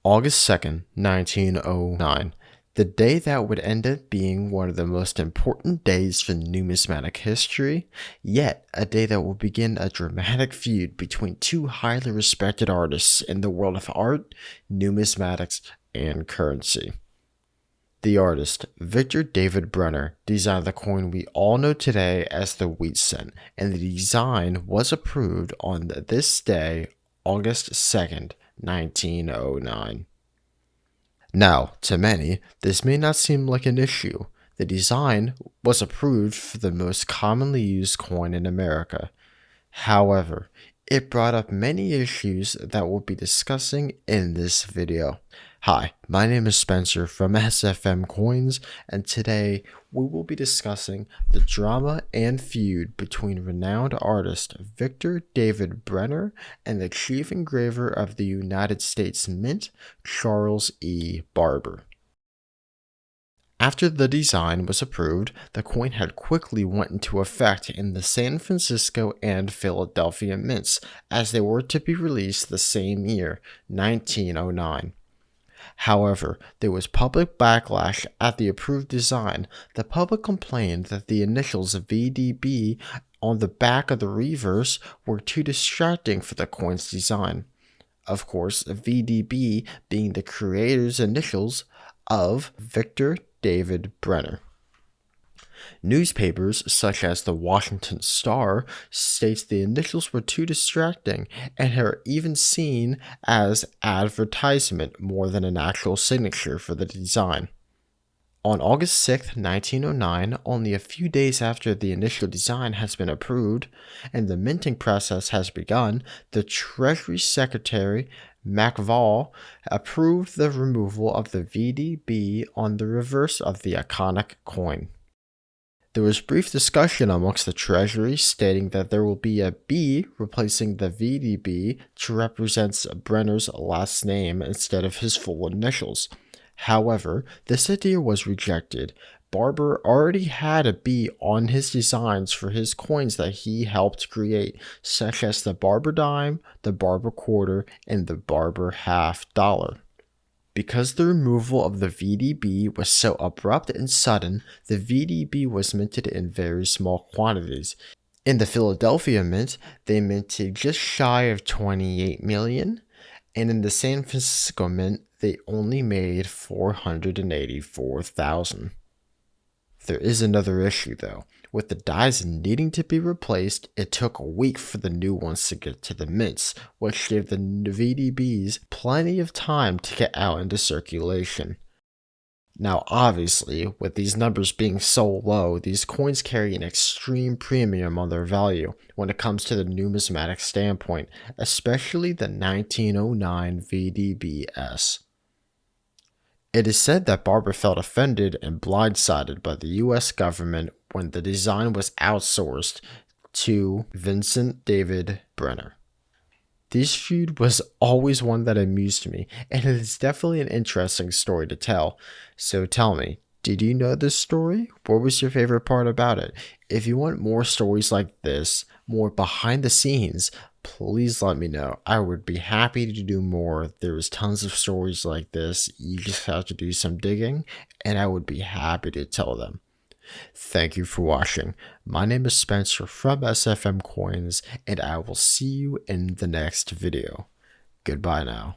August 2nd, 1909, the day that would end up being one of the most important days for numismatic history, yet a day that will begin a dramatic feud between two highly respected artists in the world of art, numismatics, and currency. The artist, Victor David Brenner, designed the coin we all know today as the wheat cent, and the design was approved on this day, August 2nd, 1909. Now, to many, this may not seem like an issue. The design was approved for the most commonly used coin in America. However, it brought up many issues that we'll be discussing in this video. Hi, my name is Spencer from SFM Coins, and today we will be discussing the drama and feud between renowned artist Victor David Brenner and the chief engraver of the United States Mint, Charles E. Barber. After the design was approved, the coin had quickly went into effect in the San Francisco and Philadelphia mints, as they were to be released the same year, 1909. However, there was public backlash at the approved design. The public complained that the initials VDB on the back of the reverse were too distracting for the coin's design. Of course, VDB being the creator's initials of Victor David Brenner. Newspapers such as the Washington Star states the initials were too distracting and are even seen as advertisement more than an actual signature for the design. On August 6th, 1909, only a few days after the initial design has been approved and the minting process has begun, the Treasury Secretary McVall approved the removal of the VDB on the reverse of the iconic coin. There was brief discussion amongst the Treasury stating that there will be a B replacing the VDB to represent Brenner's last name instead of his full initials. However, this idea was rejected. Barber already had a B on his designs for his coins that he helped create, such as the Barber dime, the Barber quarter, and the Barber half dollar. Because the removal of the VDB was so abrupt and sudden, the VDB was minted in very small quantities. In the Philadelphia Mint, they minted just shy of 28 million, and in the San Francisco Mint, they only made 484,000. There is another issue though. With the dies needing to be replaced, it took a week for the new ones to get to the mints, which gave the VDBs plenty of time to get out into circulation. Now obviously, with these numbers being so low, these coins carry an extreme premium on their value when it comes to the numismatic standpoint, especially the 1909 VDBS. It is said that Barber felt offended and blindsided by the U.S. government when the design was outsourced to Vincent David Brenner. This feud was always one that amused me, and it is definitely an interesting story to tell. So tell me, did you know this story? What was your favorite part about it? If you want more stories like this, more behind the scenes, please let me know. I would be happy to do more. There is tons of stories like this. You just have to do some digging, and I would be happy to tell them. Thank you for watching. My name is Spencer from SFM Coins, and I will see you in the next video. Goodbye now.